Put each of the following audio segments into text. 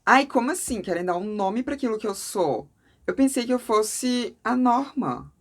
Ai, como assim? Querem dar um nome pra aquilo que eu sou? Eu pensei que eu fosse a norma.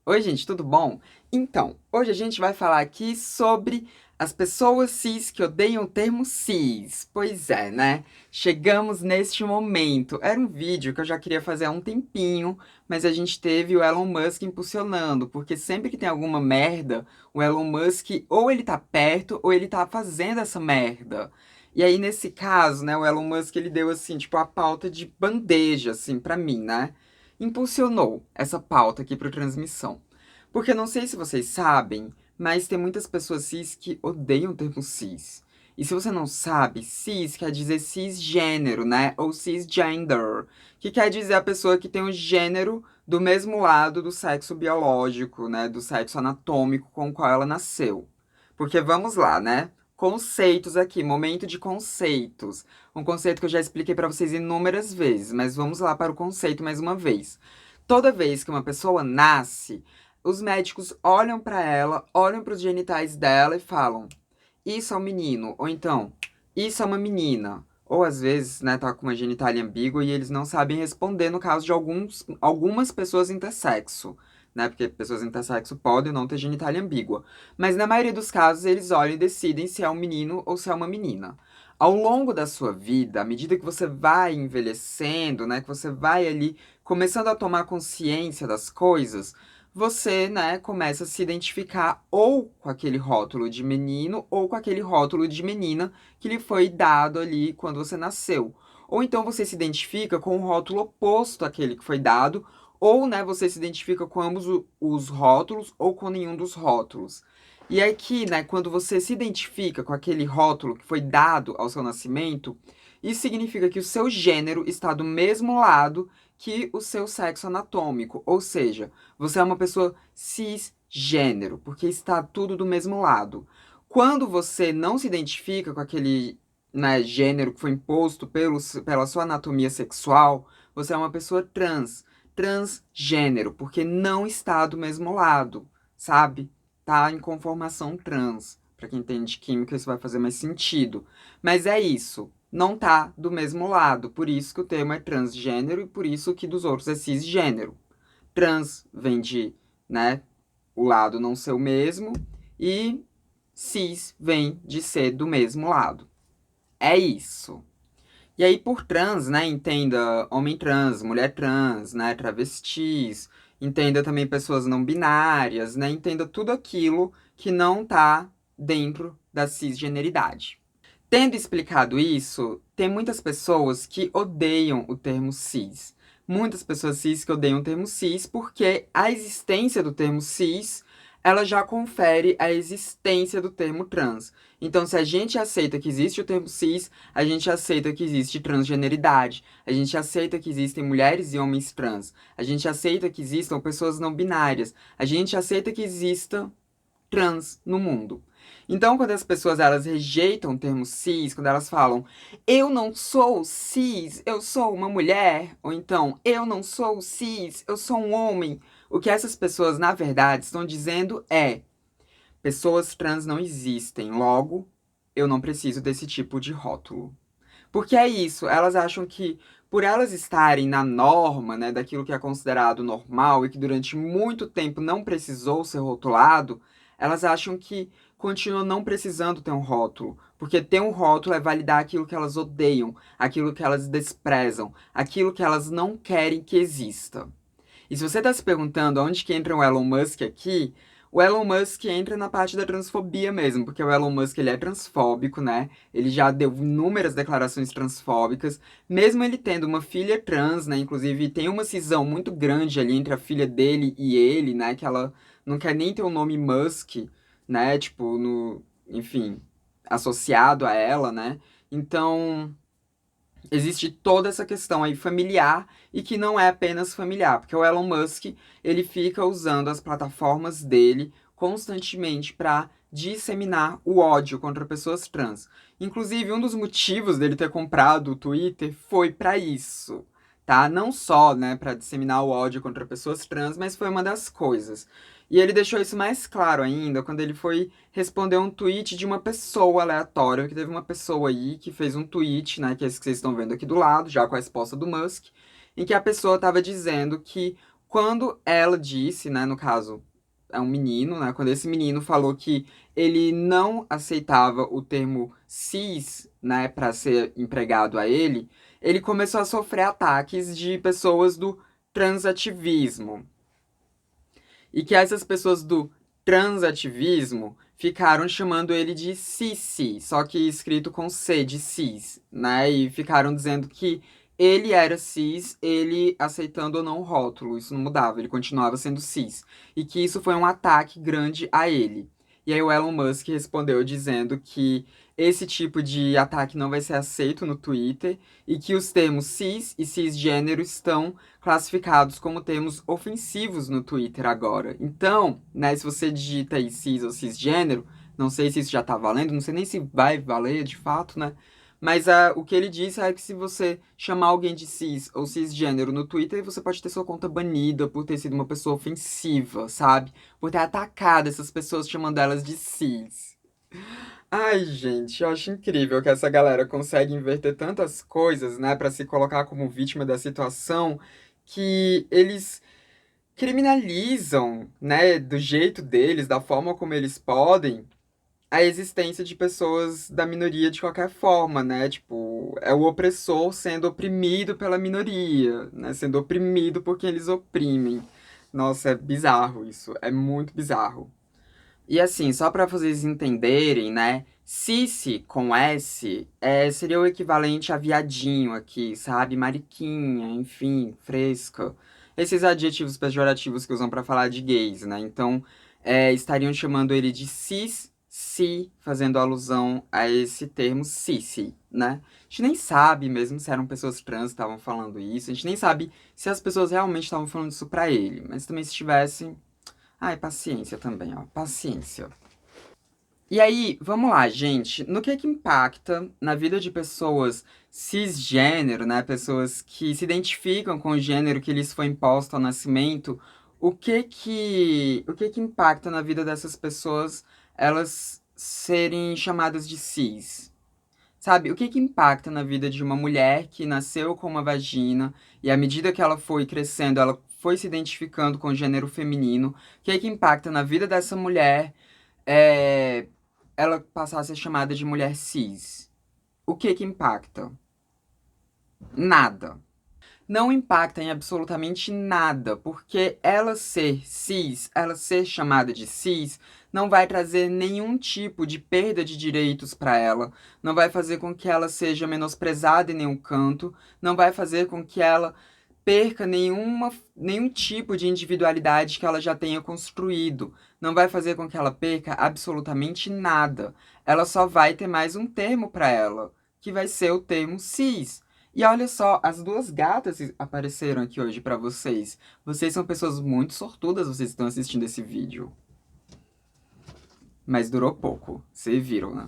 Oi, gente, tudo bom? Então, hoje a gente vai falar aqui sobre as pessoas cis que odeiam o termo cis. Pois é, né? Chegamos neste momento. Era um vídeo que eu já queria fazer há um tempinho, mas a gente teve o Elon Musk impulsionando, porque sempre que tem alguma merda, o Elon Musk ou ele tá perto ou ele tá fazendo essa merda. E aí, nesse caso, né, o Elon Musk ele deu assim, tipo, a pauta de bandeja, assim, pra mim, né? Impulsionou essa pauta aqui para transmissão. Porque eu não sei se vocês sabem, mas tem muitas pessoas cis que odeiam o termo cis. E se você não sabe, cis quer dizer cisgênero, né? Ou cisgender, que quer dizer a pessoa que tem o gênero do mesmo lado do sexo biológico, né? Do sexo anatômico com o qual ela nasceu. Porque vamos lá, né? Conceitos aqui, momento de conceitos. Um conceito que eu já expliquei para vocês inúmeras vezes, mas vamos lá para o conceito mais uma vez. Toda vez que uma pessoa nasce, os médicos olham para ela, olham para os genitais dela e falam: isso é um menino, ou então, isso é uma menina. Ou às vezes, né, tá com uma genitália ambígua e eles não sabem responder no caso de algumas pessoas intersexo, né? Porque pessoas intersexo podem não ter genitália ambígua. Mas na maioria dos casos, eles olham e decidem se é um menino ou se é uma menina. Ao longo da sua vida, à medida que você vai envelhecendo, né, que você vai ali começando a tomar consciência das coisas, você, né, começa a se identificar ou com aquele rótulo de menino ou com aquele rótulo de menina que lhe foi dado ali quando você nasceu. Ou então você se identifica com o rótulo oposto àquele que foi dado, ou, né, você se identifica com ambos os rótulos ou com nenhum dos rótulos. E aqui, né, quando você se identifica com aquele rótulo que foi dado ao seu nascimento, isso significa que o seu gênero está do mesmo lado que o seu sexo anatômico, ou seja, você é uma pessoa cisgênero, porque está tudo do mesmo lado. Quando você não se identifica com aquele, né, gênero que foi imposto pela sua anatomia sexual, você é uma pessoa transgênero, porque não está do mesmo lado, sabe? Tá em conformação trans. Para quem entende química, isso vai fazer mais sentido. Mas é isso. Não tá do mesmo lado. Por isso que o termo é transgênero e por isso que dos outros é cisgênero. Trans vem de, né, o lado não ser o mesmo, e cis vem de ser do mesmo lado. É isso. E aí, por trans, né, entenda homem trans, mulher trans, né, travestis, entenda também pessoas não binárias, né, entenda tudo aquilo que não tá dentro da cisgeneridade. Tendo explicado isso, tem muitas pessoas que odeiam o termo cis. Muitas pessoas cis que odeiam o termo cis porque a existência do termo cis, ela já confere a existência do termo trans. Então, se a gente aceita que existe o termo cis, a gente aceita que existe transgeneridade, a gente aceita que existem mulheres e homens trans, a gente aceita que existam pessoas não binárias, a gente aceita que exista trans no mundo. Então, quando as pessoas elas rejeitam o termo cis, quando elas falam eu não sou cis, eu sou uma mulher, ou então eu não sou cis, eu sou um homem, o que essas pessoas na verdade estão dizendo é pessoas trans não existem, logo eu não preciso desse tipo de rótulo. Porque é isso, elas acham que por elas estarem na norma, né, daquilo que é considerado normal e que durante muito tempo não precisou ser rotulado, elas acham que continuam não precisando ter um rótulo, porque ter um rótulo é validar aquilo que elas odeiam, aquilo que elas desprezam, aquilo que elas não querem que exista. E se você está se perguntando onde que entra o Elon Musk aqui, o Elon Musk entra na parte da transfobia mesmo, porque o Elon Musk ele é transfóbico, né? Ele já deu inúmeras declarações transfóbicas, mesmo ele tendo uma filha trans, né? Inclusive tem uma cisão muito grande ali entre a filha dele e ele, né? Que ela não quer nem ter o nome Musk, né? Tipo, no, enfim, associado a ela, né? Então, existe toda essa questão aí familiar e que não é apenas familiar, porque o Elon Musk, ele fica usando as plataformas dele constantemente para disseminar o ódio contra pessoas trans. Inclusive, um dos motivos dele ter comprado o Twitter foi para isso. tá? Não só, né, pra disseminar o ódio contra pessoas trans, mas foi uma das coisas. E ele deixou isso mais claro ainda quando ele foi responder um tweet de uma pessoa aleatória, que teve uma pessoa aí que fez um tweet, né, que é esse que vocês estão vendo aqui do lado, já com a resposta do Musk, em que a pessoa estava dizendo que quando ela disse, né, no caso, é um menino, né, quando esse menino falou que ele não aceitava o termo cis, né, para ser empregado a ele começou a sofrer ataques de pessoas do transativismo. E que essas pessoas do transativismo ficaram chamando ele de Sissi, só que escrito com C de cis, né? E ficaram dizendo que ele era cis, ele aceitando ou não o rótulo, isso não mudava, ele continuava sendo cis. E que isso foi um ataque grande a ele. E aí o Elon Musk respondeu dizendo que esse tipo de ataque não vai ser aceito no Twitter e que os termos cis e cisgênero estão classificados como termos ofensivos no Twitter agora. Então, né, se você digita aí cis ou cisgênero, não sei se isso já tá valendo, não sei nem se vai valer de fato, né? Mas o que ele disse é que se você chamar alguém de cis ou cisgênero no Twitter, você pode ter sua conta banida por ter sido uma pessoa ofensiva, sabe? Por ter atacado essas pessoas chamando elas de cis. Ai, gente, eu acho incrível que essa galera consegue inverter tantas coisas, né, pra se colocar como vítima da situação, que eles criminalizam, né, do jeito deles, da forma como eles podem, a existência de pessoas da minoria de qualquer forma, né? Tipo, é o opressor sendo oprimido pela minoria, né, sendo oprimido por quem eles oprimem. Nossa, é bizarro isso, é muito bizarro. E assim, só para vocês entenderem, né? Cici com S seria o equivalente a viadinho aqui, sabe? Mariquinha, enfim, fresca. Esses adjetivos pejorativos que usam para falar de gays, né? Então, estariam chamando ele de cis, si, fazendo alusão a esse termo cici, né? A gente nem sabe mesmo se eram pessoas trans que estavam falando isso, a gente nem sabe se as pessoas realmente estavam falando isso pra ele, mas também se tivessem. Ai, paciência também, ó. Paciência. E aí, vamos lá, gente. No que impacta na vida de pessoas cisgênero, né? Pessoas que se identificam com o gênero que lhes foi imposto ao nascimento, o que que impacta na vida dessas pessoas elas serem chamadas de cis? Sabe, o que que impacta na vida de uma mulher que nasceu com uma vagina e à medida que ela foi crescendo, ela foi se identificando com o gênero feminino? O que que impacta na vida dessa mulher é, ela passar a ser chamada de mulher cis? O que que impacta? Nada. Não impacta em absolutamente nada, porque ela ser cis, ela ser chamada de cis, não vai trazer nenhum tipo de perda de direitos para ela, não vai fazer com que ela seja menosprezada em nenhum canto, não vai fazer com que ela perca nenhum tipo de individualidade que ela já tenha construído, não vai fazer com que ela perca absolutamente nada. Ela só vai ter mais um termo para ela, que vai ser o termo cis. E olha só, as duas gatas apareceram aqui hoje pra vocês. Vocês são pessoas muito sortudas, vocês estão assistindo esse vídeo. Mas durou pouco, vocês viram, né?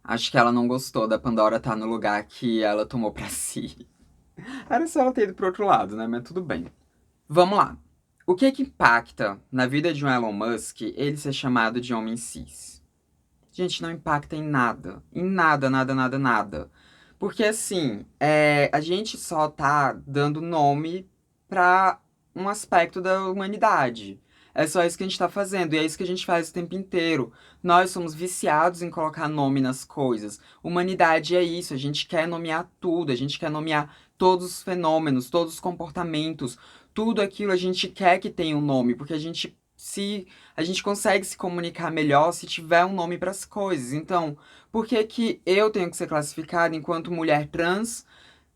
Acho que ela não gostou da Pandora estar no lugar que ela tomou pra si. Era só ela ter ido pro outro lado, né? Mas tudo bem. Vamos lá. O que impacta na vida de um Elon Musk ele ser chamado de homem cis? Gente, não impacta em nada. Em nada, nada, nada, nada. Porque assim, a gente só tá dando nome pra um aspecto da humanidade. É só isso que a gente tá fazendo, e é isso que a gente faz o tempo inteiro. Nós somos viciados em colocar nome nas coisas. Humanidade é isso, a gente quer nomear tudo, a gente quer nomear todos os fenômenos, todos os comportamentos, tudo aquilo a gente quer que tenha um nome, porque a gente consegue se comunicar melhor se tiver um nome para as coisas. Então, por que que eu tenho que ser classificada enquanto mulher trans,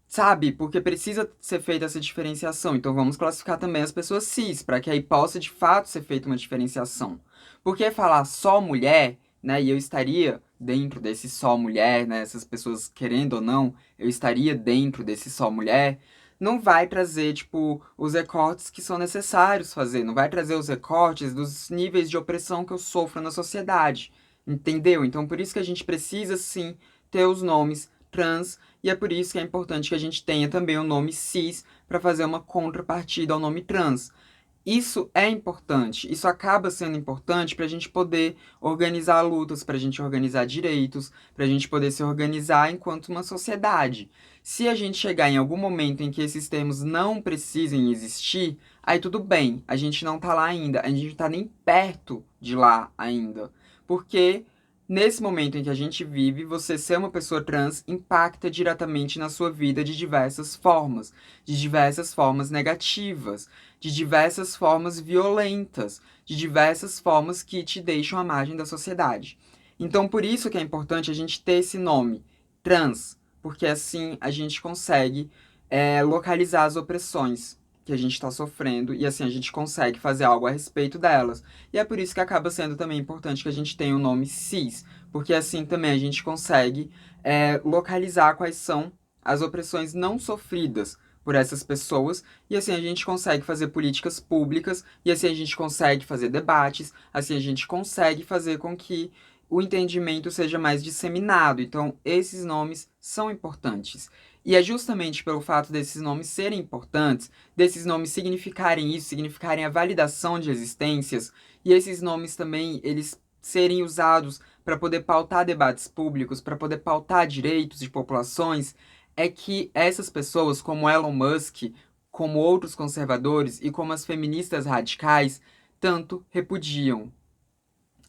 sabe? Porque precisa ser feita essa diferenciação. Então, vamos classificar também as pessoas cis, para que aí possa de fato ser feita uma diferenciação. Porque falar só mulher, né? E eu estaria dentro desse só mulher, né? Essas pessoas querendo ou não, eu estaria dentro desse só mulher. Não vai trazer, tipo, os recortes que são necessários fazer. Não vai trazer os recortes dos níveis de opressão que eu sofro na sociedade. Entendeu? Então, por isso que a gente precisa, sim, ter os nomes trans, e é por isso que é importante que a gente tenha também o nome cis para fazer uma contrapartida ao nome trans. Isso é importante, isso acaba sendo importante para a gente poder organizar lutas, para a gente organizar direitos, para a gente poder se organizar enquanto uma sociedade. Se a gente chegar em algum momento em que esses termos não precisem existir, aí tudo bem, a gente não tá lá ainda, a gente não tá nem perto de lá ainda. Porque nesse momento em que a gente vive, você ser uma pessoa trans impacta diretamente na sua vida de diversas formas negativas, de diversas formas violentas, de diversas formas que te deixam à margem da sociedade. Então, por isso que é importante a gente ter esse nome, trans, porque assim a gente consegue localizar as opressões que a gente está sofrendo e assim a gente consegue fazer algo a respeito delas. E é por isso que acaba sendo também importante que a gente tenha o nome cis, porque assim também a gente consegue localizar quais são as opressões não sofridas por essas pessoas, e assim a gente consegue fazer políticas públicas, e assim a gente consegue fazer debates, assim a gente consegue fazer com que o entendimento seja mais disseminado. Então, esses nomes são importantes. E é justamente pelo fato desses nomes serem importantes, desses nomes significarem isso, significarem a validação de existências, e esses nomes também, eles serem usados para poder pautar debates públicos, para poder pautar direitos de populações, é que essas pessoas, como Elon Musk, como outros conservadores e como as feministas radicais, tanto repudiam.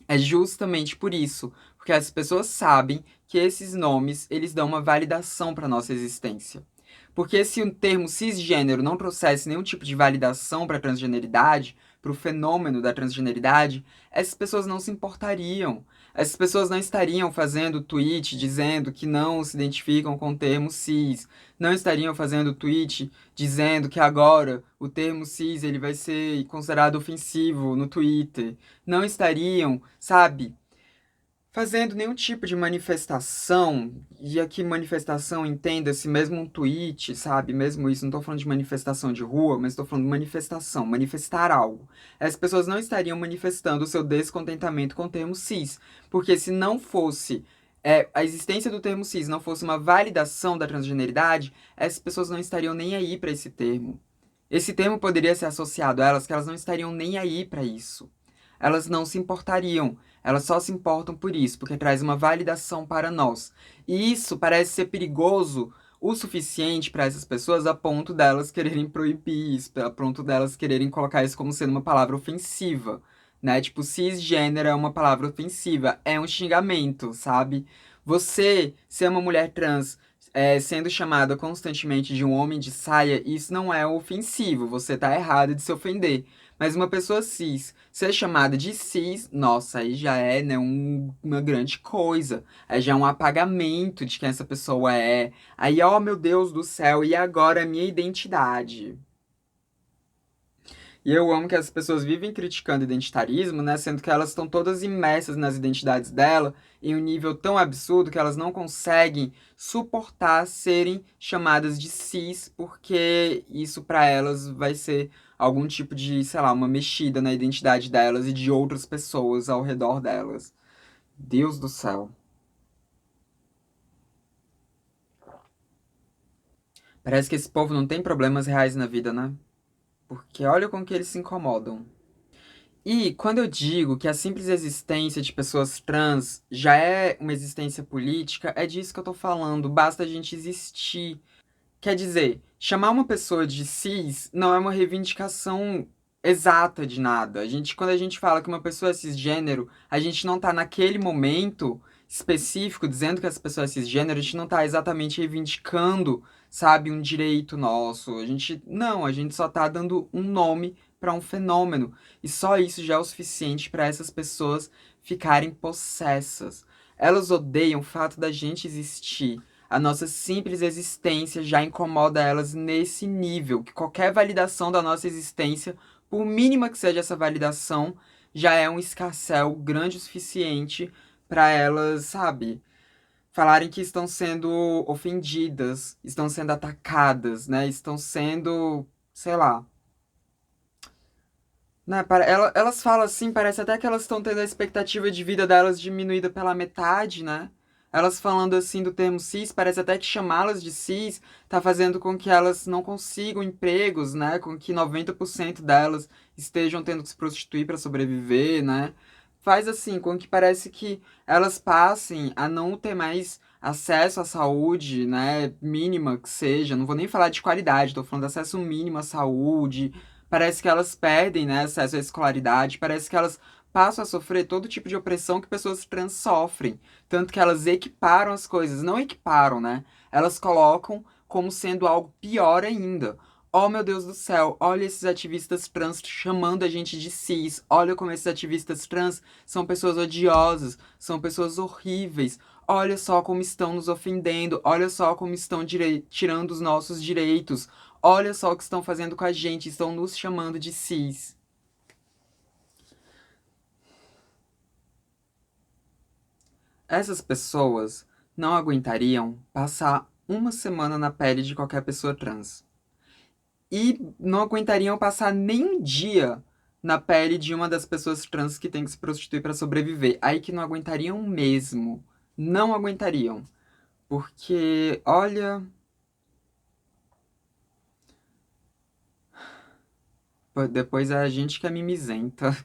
É justamente por isso, porque as pessoas sabem que esses nomes, eles dão uma validação para nossa existência. Porque se o termo cisgênero não trouxesse nenhum tipo de validação para a transgeneridade, para o fenômeno da transgeneridade, essas pessoas não se importariam. Essas pessoas não estariam fazendo tweet dizendo que não se identificam com o termo cis. Não estariam fazendo tweet dizendo que agora o termo cis ele vai ser considerado ofensivo no Twitter. Não estariam, sabe, fazendo nenhum tipo de manifestação, e aqui manifestação entenda-se mesmo um tweet, sabe? Mesmo isso, não tô falando de manifestação de rua, mas tô falando de manifestação, manifestar algo. As pessoas não estariam manifestando o seu descontentamento com o termo cis, porque se não fosse a existência do termo cis não fosse uma validação da transgeneridade, essas pessoas não estariam nem aí para esse termo. Esse termo poderia ser associado a elas, que elas não estariam nem aí para isso. Elas não se importariam. Elas só se importam por isso, porque traz uma validação para nós. E isso parece ser perigoso o suficiente para essas pessoas a ponto delas quererem proibir isso, a ponto delas quererem colocar isso como sendo uma palavra ofensiva, né? Tipo, cisgênero é uma palavra ofensiva, é um xingamento, sabe? Você ser uma mulher trans sendo chamada constantemente de um homem de saia, isso não é ofensivo, você tá errado de se ofender. Mas uma pessoa cis ser chamada de cis, nossa, aí já é, né, uma grande coisa. Aí já é um apagamento de quem essa pessoa é. Aí, ó, meu Deus do céu, e agora a minha identidade? E eu amo que as pessoas vivem criticando identitarismo, né? Sendo que elas estão todas imersas nas identidades dela em um nível tão absurdo que elas não conseguem suportar serem chamadas de cis, porque isso para elas vai ser algum tipo de, sei lá, uma mexida na identidade delas e de outras pessoas ao redor delas. Deus do céu. Parece que esse povo não tem problemas reais na vida, né? Porque olha com que eles se incomodam. E quando eu digo que a simples existência de pessoas trans já é uma existência política, é disso que eu tô falando. Basta a gente existir. Quer dizer, chamar uma pessoa de cis não é uma reivindicação exata de nada. Quando a gente fala que uma pessoa é cisgênero, a gente não tá naquele momento específico dizendo que essa pessoa é cisgênero, a gente não tá exatamente reivindicando, sabe, um direito nosso. A gente só tá dando um nome para um fenômeno. E só isso já é o suficiente para essas pessoas ficarem possessas. Elas odeiam o fato da gente existir. A nossa simples existência já incomoda elas nesse nível, que qualquer validação da nossa existência, por mínima que seja essa validação, já é um escarcéu grande o suficiente para elas, sabe, falarem que estão sendo ofendidas, estão sendo atacadas, né? Estão sendo, sei lá. Né? Elas falam assim, parece até que elas estão tendo a expectativa de vida delas diminuída pela metade, né? Elas falando assim do termo cis, parece até que chamá-las de cis tá fazendo com que elas não consigam empregos, né? Com que 90% delas estejam tendo que se prostituir para sobreviver, né? Faz assim, com que parece que elas passem a não ter mais acesso à saúde, né? Mínima que seja. Não vou nem falar de qualidade, tô falando de acesso mínimo à saúde. Parece que elas perdem, né, acesso à escolaridade. Parece que elas passam a sofrer todo tipo de opressão que pessoas trans sofrem. Tanto que elas equiparam as coisas. Não equiparam, né? Elas colocam como sendo algo pior ainda. Oh, meu Deus do céu, olha esses ativistas trans chamando a gente de cis. Olha como esses ativistas trans são pessoas odiosas, são pessoas horríveis. Olha só como estão nos ofendendo, olha só como estão tirando os nossos direitos. Olha só o que estão fazendo com a gente, estão nos chamando de cis. Essas pessoas não aguentariam passar uma semana na pele de qualquer pessoa trans. E não aguentariam passar nem um dia na pele de uma das pessoas trans que tem que se prostituir para sobreviver. Aí que não aguentariam mesmo. Não aguentariam. Porque, olha. Depois é a gente que é mimizenta.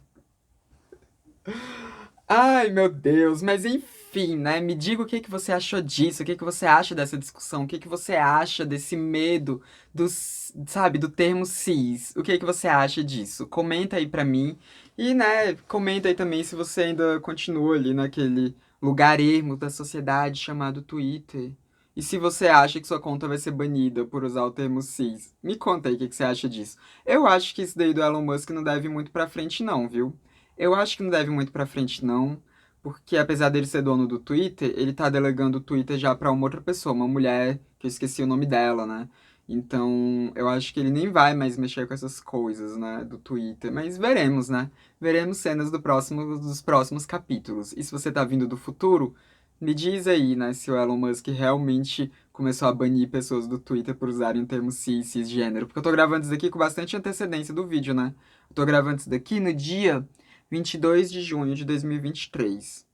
Ai, meu Deus, mas enfim, né? Me diga o que que você achou disso, o que que você acha dessa discussão, o que que você acha desse medo sabe, do termo cis. O que que você acha disso? Comenta aí pra mim e, né, comenta aí também se você ainda continua ali naquele lugar ermo da sociedade chamado Twitter. E se você acha que sua conta vai ser banida por usar o termo cis. Me conta aí o que que você acha disso. Eu acho que isso daí do Elon Musk não deve ir muito pra frente não, viu? Eu acho que não deve muito pra frente, não, porque apesar dele ser dono do Twitter, ele tá delegando o Twitter já pra uma outra pessoa, uma mulher, que eu esqueci o nome dela, né? Então, eu acho que ele nem vai mais mexer com essas coisas, né, do Twitter. Mas veremos, né? Veremos cenas dos próximos capítulos. E se você tá vindo do futuro, me diz aí, né, se o Elon Musk realmente começou a banir pessoas do Twitter por usarem o termo cis, cisgênero. Porque eu tô gravando isso daqui com bastante antecedência do vídeo, né? Eu tô gravando isso daqui no dia 22 de junho de 2023.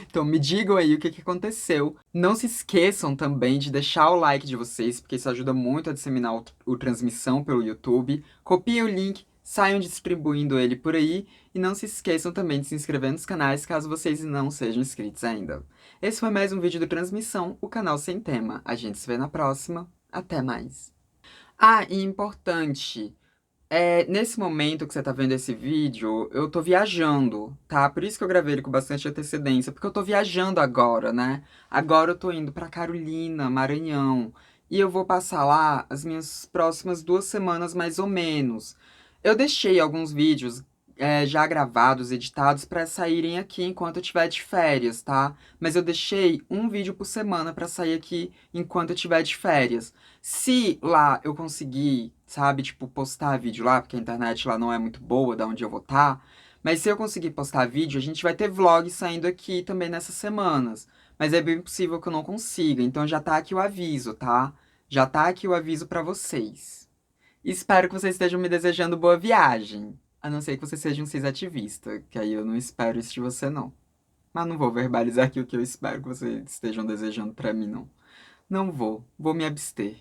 Então me digam aí o que que aconteceu. Não se esqueçam também de deixar o like de vocês, porque isso ajuda muito a disseminar o transmissão pelo YouTube. Copiem o link, saiam distribuindo ele por aí. E não se esqueçam também de se inscrever nos canais, caso vocês não sejam inscritos ainda. Esse foi mais um vídeo do Transmissão, o canal sem tema. A gente se vê na próxima. Até mais. Ah, e importante. Nesse momento que você tá vendo esse vídeo, eu tô viajando, tá? Por isso que eu gravei ele com bastante antecedência, porque eu tô viajando agora, né? Agora eu tô indo pra Carolina, Maranhão, e eu vou passar lá as minhas próximas 2 semanas, mais ou menos. Eu deixei alguns vídeos, já gravados, editados, pra saírem aqui enquanto eu tiver de férias, tá? Mas eu deixei um vídeo por semana pra sair aqui enquanto eu tiver de férias. Se lá eu conseguir, sabe, tipo, postar vídeo lá, porque a internet lá não é muito boa, da onde eu vou estar, mas se eu conseguir postar vídeo, a gente vai ter vlog saindo aqui também nessas semanas. Mas é bem possível que eu não consiga, então já tá aqui o aviso, tá? Já tá aqui o aviso pra vocês. Espero que vocês estejam me desejando boa viagem. A não ser que você seja um cis-ativista, que aí eu não espero isso de você, não. Mas não vou verbalizar aqui o que eu espero que vocês estejam desejando pra mim, não. Não vou. Vou me abster.